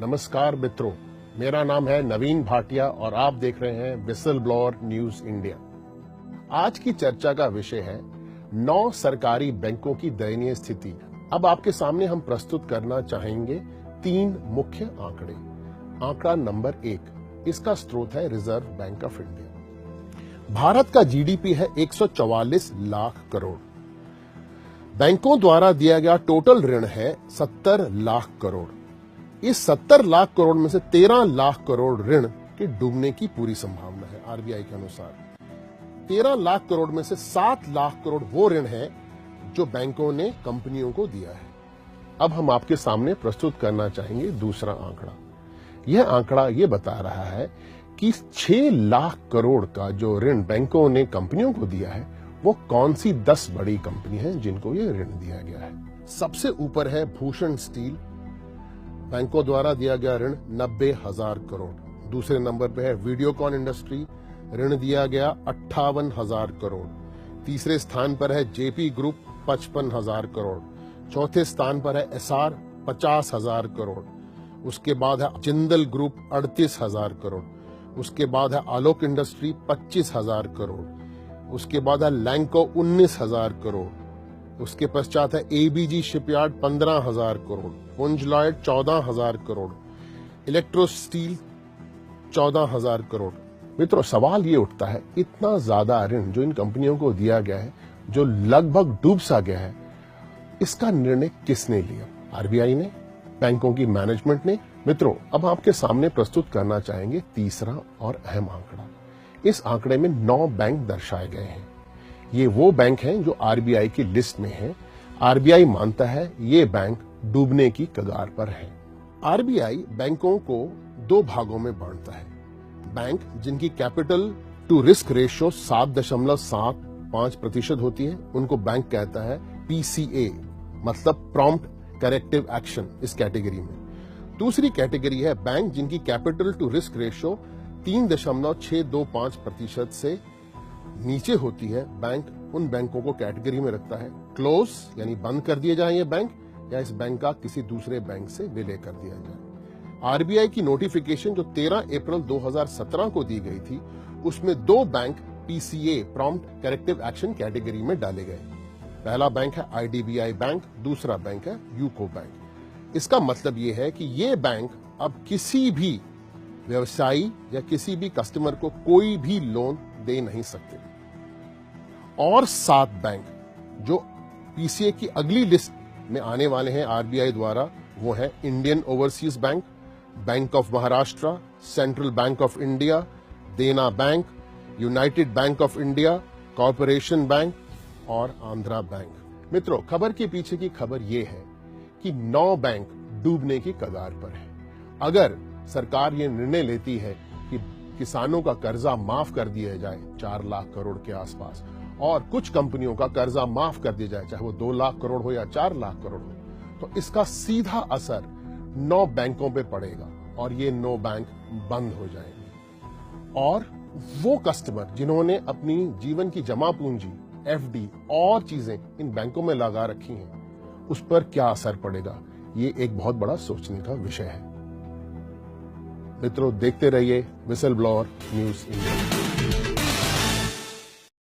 नमस्कार मित्रों, मेरा नाम है नवीन भाटिया और आप देख रहे हैं विसल ब्लोअर न्यूज इंडिया। आज की चर्चा का विषय है 9 सरकारी बैंकों की दयनीय स्थिति। अब आपके सामने हम प्रस्तुत करना चाहेंगे 3 मुख्य आंकड़े। आंकड़ा नंबर 1, इसका स्रोत है reserve bank of India. Bharat का जीडीपी है 144 लाख करोड़। बैंकों द्वारा दिया गया टोटल ऋण है 70 लाख करोड़। इस 70 लाख करोड़ में से 13 लाख करोड़ ऋण के डूबने की पूरी संभावना है। आरबीआई के अनुसार 13 लाख करोड़ में से 7 लाख करोड़ वो ऋण है जो बैंकों ने कंपनियों को दिया है। अब हम आपके सामने प्रस्तुत करना चाहेंगे दूसरा आंकड़ा। यह आंकड़ा यह बता रहा है कि 6 लाख करोड़ का जो ऋण बैंकों ने कंपनियों को दिया है वो कौन सी 10 बड़ी कंपनी है जिनको ये ऋण दिया गया है। सबसे ऊपर है भूषण स्टील, बैंकों द्वारा दिया गया ऋण 90,000 करोड़। दूसरे नंबर पे है वीडियोकॉन इंडस्ट्री, ऋण दिया गया 58,000 करोड़। तीसरे स्थान पर है जेपी ग्रुप 55,000 करोड़। चौथे स्थान पर है एसआर 50,000 करोड़। उसके बाद है जिंदल ग्रुप 38,000 करोड़। उसके बाद है आलोक इंडस्ट्री 25,000 करोड़। उसके बाद है लैंको 19,000 करोड़। उसके पश्चात है एबीजी शिपयार्ड 15,000 करोड़। पुंज Lloyd 14,000 crore. Electro steel 14,000 crore. मित्रों, सवाल ये उठता है, इतना ज्यादा ऋण जो इन कंपनियों को दिया गया है, जो लगभग डूब सा गया है, इसका निर्णय किसने लिया? आरबीआई ने? बैंकों की मैनेजमेंट ने? मित्रों, अब आपके सामने प्रस्तुत करना चाहेंगे तीसरा और अहम आंकड़ा। इस आंकड़े में 9 बैंक दर्शाए गए हैं। ये वो बैंक हैं जो आरबीआई की लिस्ट में हैं। आरबीआई मानता है ये बैंक डूबने की कगार पर है। आरबीआई बैंकों को 2 भागों में बांटता है। बैंक जिनकी कैपिटल टू रिस्क रेशियो 7.75% होती है, उनको बैंक कहता है पीसीए, मतलब प्रॉम्प्ट करेक्टिव एक्शन, इस कैटेगरी में। दूसरी कैटेगरी है बैंक जिनकी कैपिटल टू रिस्क रेशियो 3.625% से नीचे होती है। बैंक उन बैंकों को कैटेगरी में रखता है क्लोज, यानी बंद कर दिए जाए ये बैंक, या इस बैंक का किसी दूसरे बैंक से विलय कर दिया जाए। आरबीआई की नोटिफिकेशन जो 13 अप्रैल 2017 को दी गई थी, उसमें 2 bank PCA prompt corrective action category में डाले गए। पहला बैंक है आईडीबीआई बैंक, दूसरा बैंक है यूको बैंक। इसका मतलब यह है कि ये बैंक अब किसी भी व्यवसायी या किसी भी कस्टमर को कोई भी लोन दे नहीं सकते। और 7 बैंक जो पीसीए की अगली लिस्ट में आने वाले हैं आरबीआई द्वारा, वो है Indian Overseas Bank, Bank of Maharashtra, Central Bank of India, Dena Bank, United Bank of India, Corporation Bank और आंध्रा बैंक। मित्रों, खबर के पीछे की खबर यह है कि 9 बैंक डूबने की कगार पर है। अगर सरकार ये निर्णय लेती है कि किसानों का कर्जा माफ कर दिया जाए 4 लाख करोड़ के आसपास, और कुछ कंपनियों का कर्जा माफ कर दिया जाए, चाहे वो 2 लाख करोड़ हो या 4 लाख करोड़ हो, तो इसका सीधा असर 9 बैंकों पे पड़ेगा और ये 9 बैंक बंद हो जाएंगे। और वो कस्टमर जिन्होंने अपनी जीवन की जमा पूंजी, एफडी और चीजें इन बैंकों में लगा रखी हैं, उस पर क्या असर पड़ेगा, ये एक बहुत बड़ा सोचने का विषय है। मित्रों, देखते रहिए विसल ब्लोअर न्यूज इंडिया।